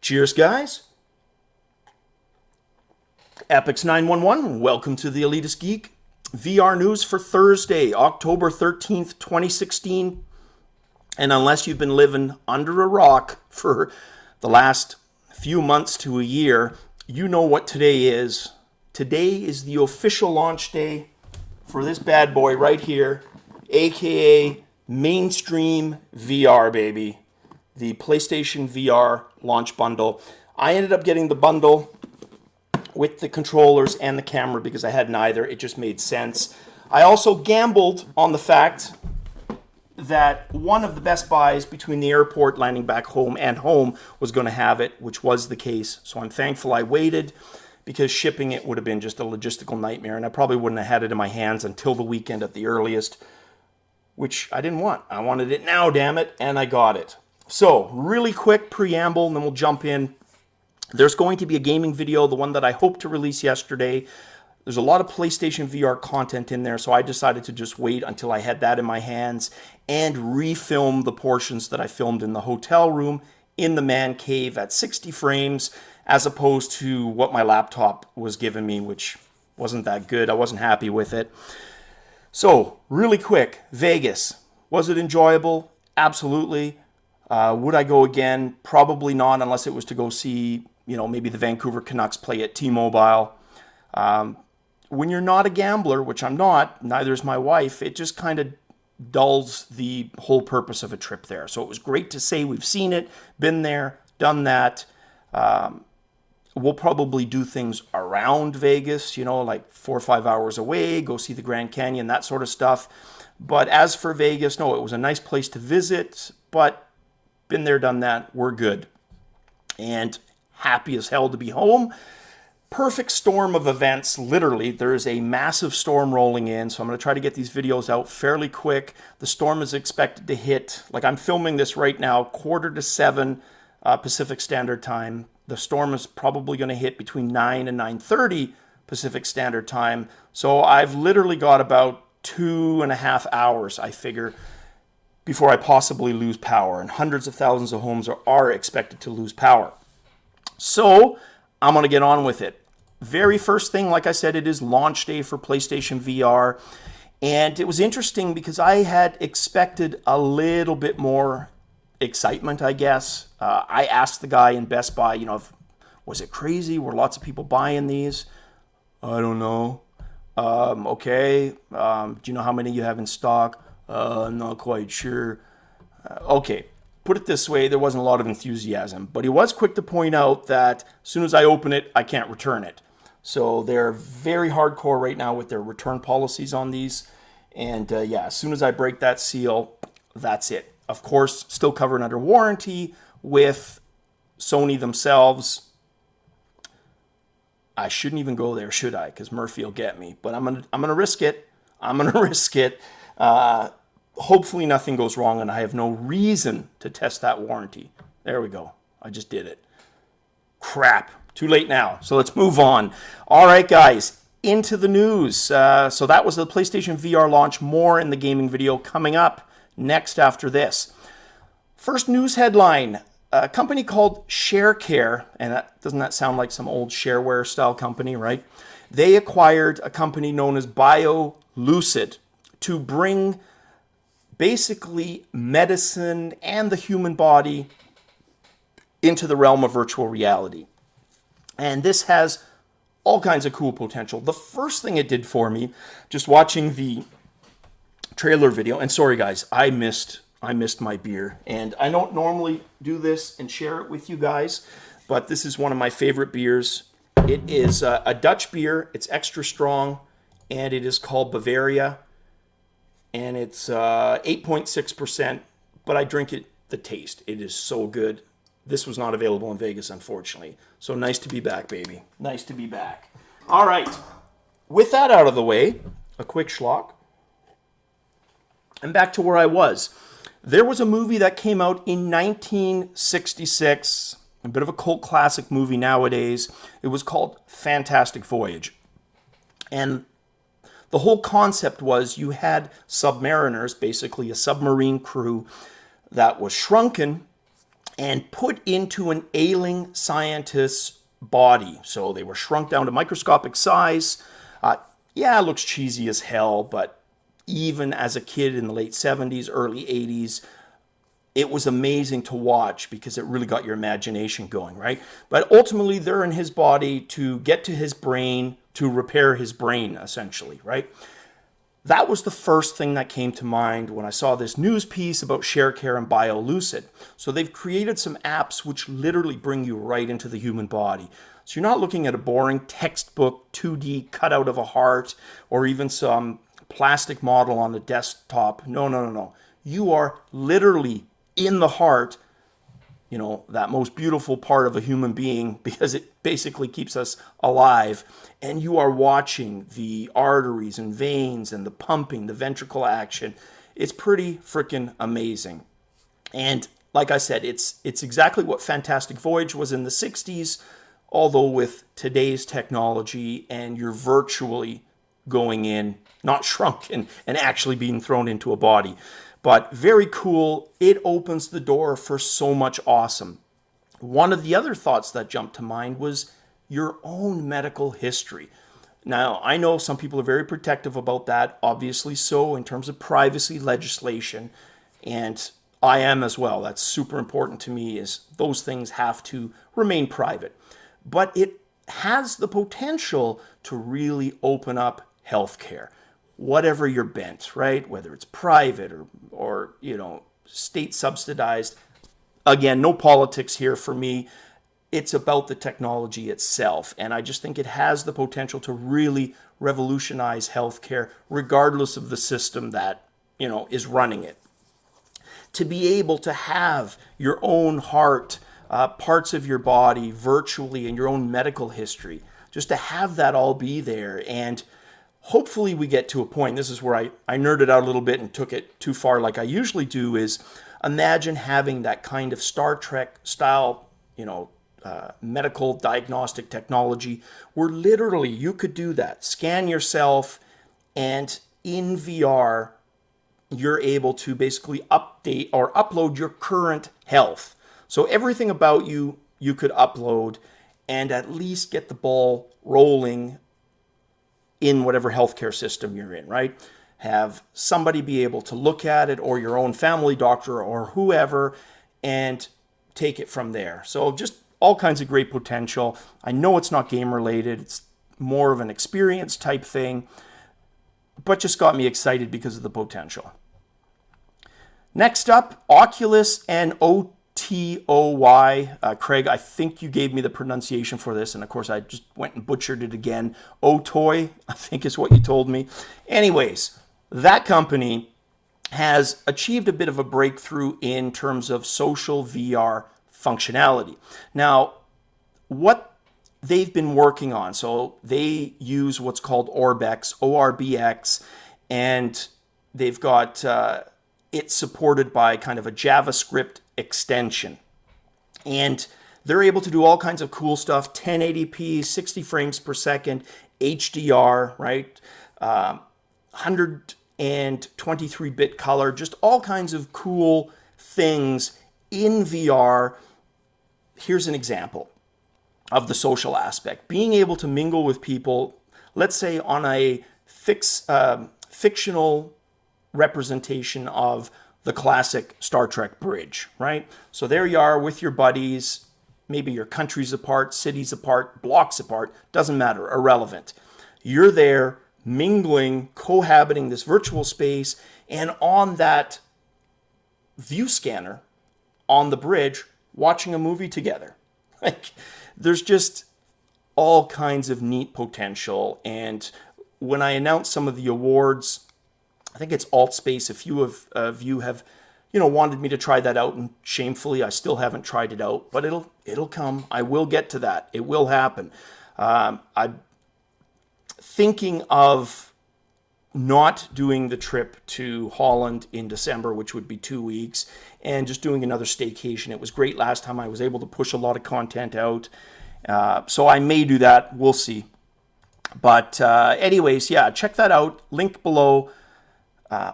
Cheers, guys. Epix911, welcome to the Elitist Geek. VR news for Thursday, October 13th, 2016. And unless you've been living under a rock for the last few months to a year, you know what today is. Today is the official launch day for this bad boy right here, aka mainstream VR, baby. The PlayStation VR Launch bundle. I ended up getting the bundle with the controllers and the camera because I had neither. It just made sense. I also gambled on the fact that one of the Best Buys between the airport, landing back home, and home was going to have it, which was the case. So I'm thankful I waited because shipping it would have been just a logistical nightmare, and I probably wouldn't have had it in my hands until the weekend at the earliest, which I didn't want. I wanted it now, damn it, and I got it. So, really quick preamble, and then we'll jump in. There's going to be a gaming video, the one that I hoped to release yesterday. There's a lot of PlayStation VR content in there, so I decided to just wait until I had that in my hands and refilm the portions that I filmed in the hotel room in the man cave at 60 frames, as opposed to what my laptop was giving me, which wasn't that good. I wasn't happy with it. So, really quick, Vegas. Was it enjoyable? Absolutely. Would I go again? Probably not, unless it was to go see, maybe the Vancouver Canucks play at T-Mobile. When you're not a gambler, which I'm not, neither is my wife, it just kind of dulls the whole purpose of a trip there. So it was great to say we've seen it, been there, done that. We'll probably do things around Vegas, like 4 or 5 hours away, go see the Grand Canyon, that sort of stuff. But as for Vegas, no, it was a nice place to visit, but been there, done that, we're good. And happy as hell to be home. Perfect storm of events, literally. There's a massive storm rolling in, so I'm going to try to get these videos out fairly quick. The storm is expected to hit, like I'm filming this right now, 6:45 Pacific Standard Time. The storm is probably going to hit between 9 and 9:30 Pacific Standard Time. So I've literally got about 2.5 hours, I figure, before I possibly lose power. And hundreds of thousands of homes are expected to lose power. So I'm going to get on with it. Very first thing, like I said, it is launch day for PlayStation VR. And it was interesting because I had expected a little bit more excitement, I guess. I asked the guy in Best Buy, was it crazy? Were lots of people buying these? I don't know. Okay. Do you know how many you have in stock? I'm not quite sure. Okay, put it this way, there wasn't a lot of enthusiasm, but he was quick to point out that as soon as I open it, I can't return it. So they're very hardcore right now with their return policies on these. And as soon as I break that seal, that's it. Of course, still covered under warranty with Sony themselves. I shouldn't even go there, should I? Because Murphy will get me. But I'm gonna risk it. I'm gonna risk it. Hopefully nothing goes wrong and I have no reason to test that warranty. There we go. I just did it. Crap. Too late now. So let's move on. All right, guys. Into the news. So that was the PlayStation VR launch. More in the gaming video coming up next after this. First news headline. A company called Sharecare, and doesn't that sound like some old shareware style company, right? They acquired a company known as Biolucid to bring basically medicine and the human body into the realm of virtual reality. And this has all kinds of cool potential. The first thing it did for me, just watching the trailer video, and sorry guys, I missed my beer. And I don't normally do this and share it with you guys, but this is one of my favorite beers. It is a Dutch beer. It's extra strong, and it is called Bavaria. And it's 8.6%, but I drink it the taste. It is so good. This was not available in Vegas, unfortunately. So nice to be back, baby. Nice to be back. All right. With that out of the way, a quick schlock. And back to where I was. There was a movie that came out in 1966, a bit of a cult classic movie nowadays. It was called Fantastic Voyage. And the whole concept was you had submariners, basically a submarine crew that was shrunken and put into an ailing scientist's body. So they were shrunk down to microscopic size. Yeah, it looks cheesy as hell, but even as a kid in the late 70s, early 80s, it was amazing to watch because it really got your imagination going, right? But ultimately, they're in his body to get to his brain, to repair his brain, essentially, right? That was the first thing that came to mind when I saw this news piece about Sharecare and Biolucid. So they've created some apps which literally bring you right into the human body. So you're not looking at a boring textbook 2D cutout of a heart or even some plastic model on the desktop. No, no, no, no. You are literally in the heart, you know, that most beautiful part of a human being, because it basically keeps us alive. And you are watching the arteries and veins and the pumping, the ventricle action. It's pretty freaking amazing. And like I said, it's exactly what Fantastic Voyage was in the 60s, although with today's technology, and you're virtually going in, not shrunken, and actually being thrown into a body. But very cool. It opens the door for so much awesome. One of the other thoughts that jumped to mind was your own medical history. Now, I know some people are very protective about that, obviously so, in terms of privacy legislation, and I am as well. That's super important to me, is those things have to remain private. But it has the potential to really open up healthcare. Whatever you're bent, right? Whether it's private or you know, state subsidized. Again, no politics here for me. It's about the technology itself. And I just think it has the potential to really revolutionize healthcare, regardless of the system that, you know, is running it. To be able to have your own heart, parts of your body virtually, and your own medical history, just to have that all be there. And hopefully we get to a point, this is where I nerded out a little bit and took it too far like I usually do, is imagine having that kind of Star Trek style, you know, medical diagnostic technology where literally you could do that. Scan yourself, and in VR, you're able to basically update or upload your current health. So everything about you, you could upload and at least get the ball rolling in whatever healthcare system you're in, right? Have somebody be able to look at it, or your own family doctor or whoever, and take it from there. So just all kinds of great potential. I know it's not game related. It's more of an experience type thing, but just got me excited because of the potential. Next up, Oculus and OTOY. Craig, I think you gave me the pronunciation for this, and of course I just went and butchered it again. OTOY, I think is what you told me. Anyways, that company has achieved a bit of a breakthrough in terms of social VR functionality. Now, what they've been working on, so they use what's called Orbex, ORBX, and they've got it's supported by kind of a JavaScript extension. And they're able to do all kinds of cool stuff, 1080p, 60 frames per second, HDR, right? 123-bit color, just all kinds of cool things in VR. Here's an example of the social aspect. Being able to mingle with people, let's say on a fictional representation of the classic Star Trek bridge, right? So there you are with your buddies, maybe your countries apart, cities apart, blocks apart, doesn't matter, irrelevant. You're there mingling, cohabiting this virtual space, and on that view scanner on the bridge, watching a movie together. Like, there's just all kinds of neat potential. And when I announced some of the awards, I think it's AltSpace. A few of you have, you know, wanted me to try that out, and shamefully, I still haven't tried it out. But it'll come. I will get to that. It will happen. I'm thinking of not doing the trip to Holland in December, which would be 2 weeks, and just doing another staycation. It was great last time. I was able to push a lot of content out. So I may do that. We'll see. But anyways, yeah, check that out. Link below.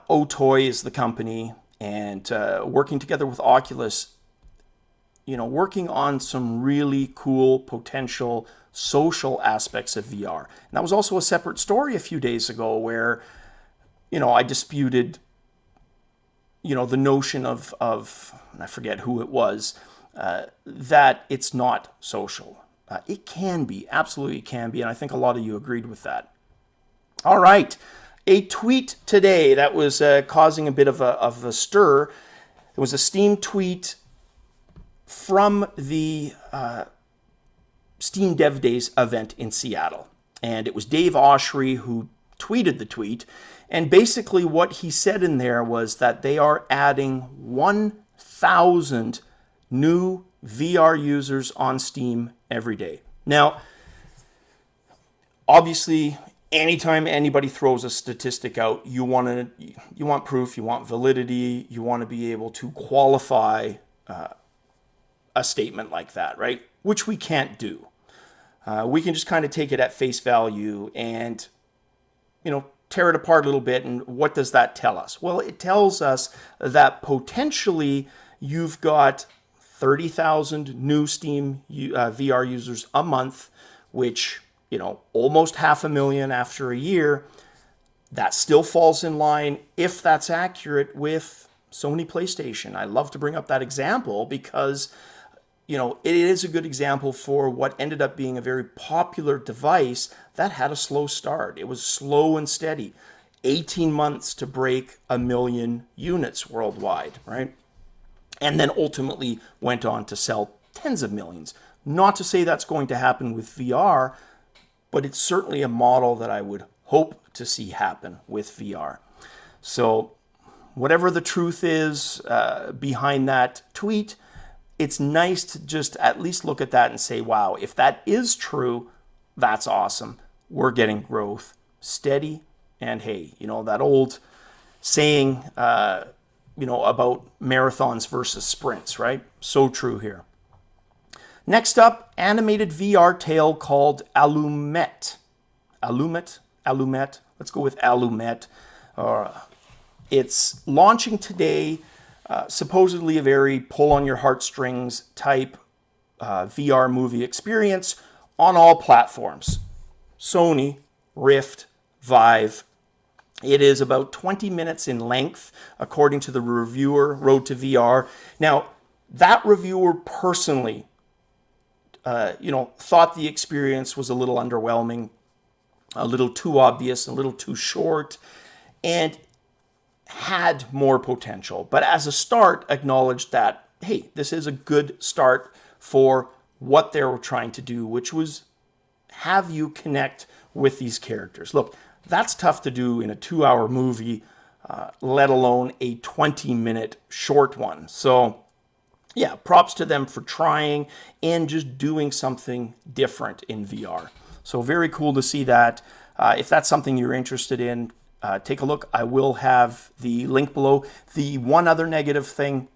OTOY is the company, and working together with Oculus, working on some really cool potential social aspects of VR. And that was also a separate story a few days ago where, I disputed, the notion of I forget who it was, that it's not social. It can be, absolutely can be, and I think a lot of you agreed with that. All right, a tweet today that was causing a bit of a stir. It was a Steam tweet from the Steam Dev Days event in Seattle. And it was Dave Oshry who tweeted the tweet. And basically what he said in there was that they are adding 1,000 new VR users on Steam every day. Now, obviously, anytime anybody throws a statistic out, you want proof, you want validity, you want to be able to qualify a statement like that, right? Which we can't do. We can just kind of take it at face value and, tear it apart a little bit. And what does that tell us? Well, it tells us that potentially you've got 30,000 new Steam VR users a month, which, almost 500,000 after a year. That still falls in line, if that's accurate, with Sony PlayStation. I love to bring up that example because, it is a good example for what ended up being a very popular device that had a slow start. It was slow and steady. 18 months to break 1 million units worldwide, right? And then ultimately went on to sell tens of millions. Not to say that's going to happen with VR, but it's certainly a model that I would hope to see happen with VR. So whatever the truth is behind that tweet, it's nice to just at least look at that and say, wow, if that is true, that's awesome. We're getting growth, steady, and hey, that old saying, about marathons versus sprints, right? So true here. Next up, animated VR tale called Allumette. Allumette. Let's go with Allumette. It's launching today. Supposedly a very pull on your heartstrings type VR movie experience on all platforms. Sony, Rift, Vive. It is about 20 minutes in length, according to the reviewer, Road to VR. Now, that reviewer personally, thought the experience was a little underwhelming, a little too obvious, a little too short, and had more potential. But as a start, acknowledged that, hey, this is a good start for what they were trying to do, which was have you connect with these characters. Look, that's tough to do in a 2-hour movie, let alone a 20-minute short one. So yeah, props to them for trying and just doing something different in VR. So very cool to see that. If that's something you're interested in, take a look. I will have the link below. The one other negative thing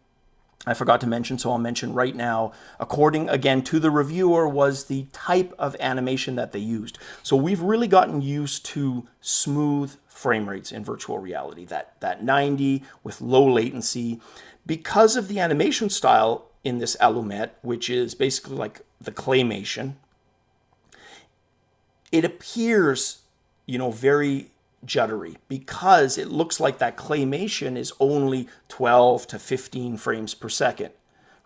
I forgot to mention, so I'll mention right now, according again to the reviewer, was the type of animation that they used. So we've really gotten used to smooth frame rates in virtual reality, that 90 with low latency. Because of the animation style in this Allumette, which is basically like the claymation, it appears, very juddery because it looks like that claymation is only 12 to 15 frames per second,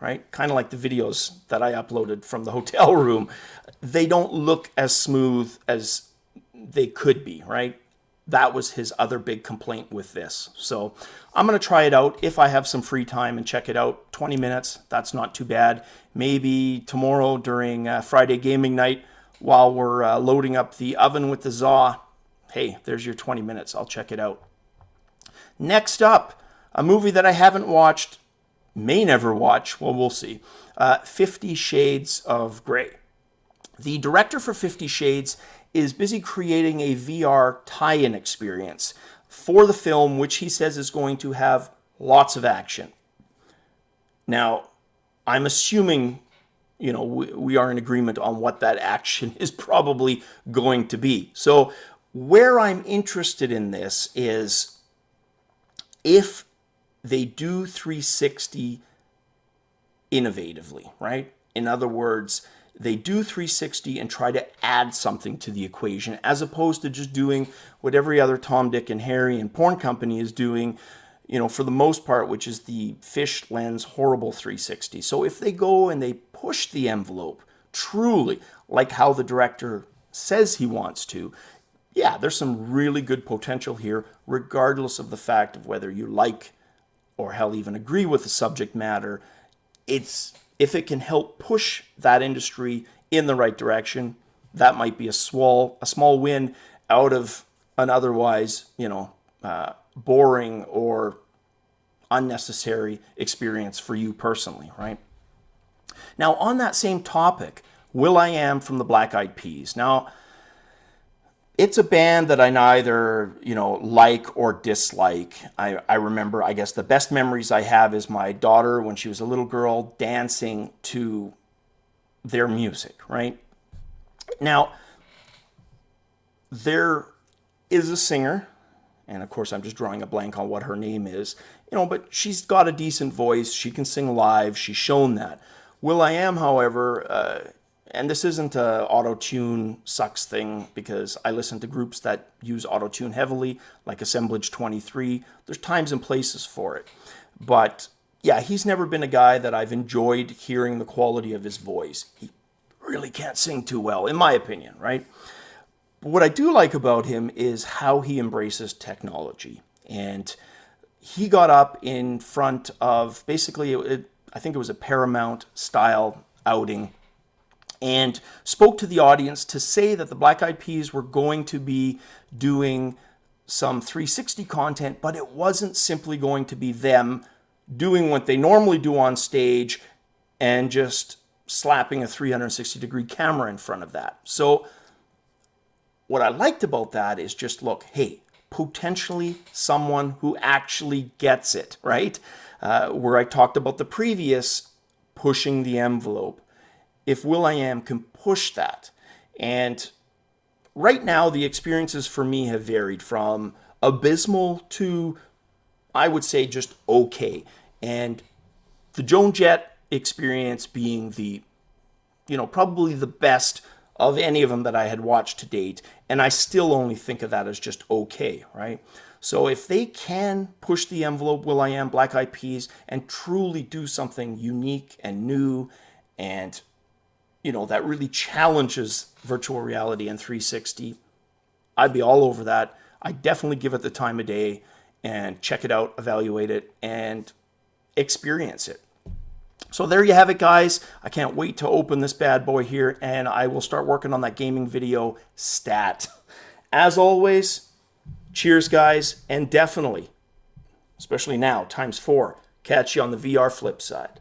right? Kind of like the videos that I uploaded from the hotel room. They don't look as smooth as they could be, right? That was his other big complaint with this. So I'm going to try it out if I have some free time and check it out. 20 minutes, that's not too bad. Maybe tomorrow during Friday gaming night while we're loading up the oven with the Zaw. Hey, there's your 20 minutes. I'll check it out. Next up, a movie that I haven't watched, may never watch, well, we'll see. 50 Shades of Grey. The director for 50 Shades is busy creating a VR tie-in experience for the film, which he says is going to have lots of action. Now, I'm assuming, we are in agreement on what that action is probably going to be. So where I'm interested in this is if they do 360 innovatively, right? In other words, they do 360 and try to add something to the equation, as opposed to just doing what every other Tom, Dick, and Harry and porn company is doing, for the most part, which is the fish lens horrible 360. So if they go and they push the envelope truly, like how the director says he wants to, yeah, there's some really good potential here, regardless of the fact of whether you like or hell even agree with the subject matter. If it can help push that industry in the right direction, that might be a small win out of an otherwise, boring or unnecessary experience for you personally, right? Now, on that same topic, will.i.am from the Black Eyed Peas. Now, it's a band that I neither, like or dislike. I remember, I guess the best memories I have is my daughter, when she was a little girl, dancing to their music, right? Now, there is a singer, and of course I'm just drawing a blank on what her name is, but she's got a decent voice. She can sing live. She's shown that. will.i.am, however, and this isn't a auto-tune sucks thing, because I listen to groups that use auto-tune heavily, like Assemblage 23. There's times and places for it. But yeah, he's never been a guy that I've enjoyed hearing the quality of his voice. He really can't sing too well, in my opinion, right? But what I do like about him is how he embraces technology. And he got up in front of, basically, I think it was a Paramount-style outing, and spoke to the audience to say that the Black Eyed Peas were going to be doing some 360 content, but it wasn't simply going to be them doing what they normally do on stage and just slapping a 360-degree camera in front of that. So what I liked about that is just, look, hey, potentially someone who actually gets it, right? Where I talked about the previous pushing the envelope. If will.i.am can push that. And right now, the experiences for me have varied from abysmal to, I would say, just okay. And the Joan Jett experience being the, probably the best of any of them that I had watched to date. And I still only think of that as just okay, right? So if they can push the envelope, will.i.am, Black Eyed Peas, and truly do something unique and new and that really challenges virtual reality and 360, I'd be all over that. I definitely give it the time of day and check it out, evaluate it, and experience it. So there you have it, guys. I can't wait to open this bad boy here, and I will start working on that gaming video stat. As always, cheers, guys, and definitely, especially now, ×4, catch you on the VR flip side.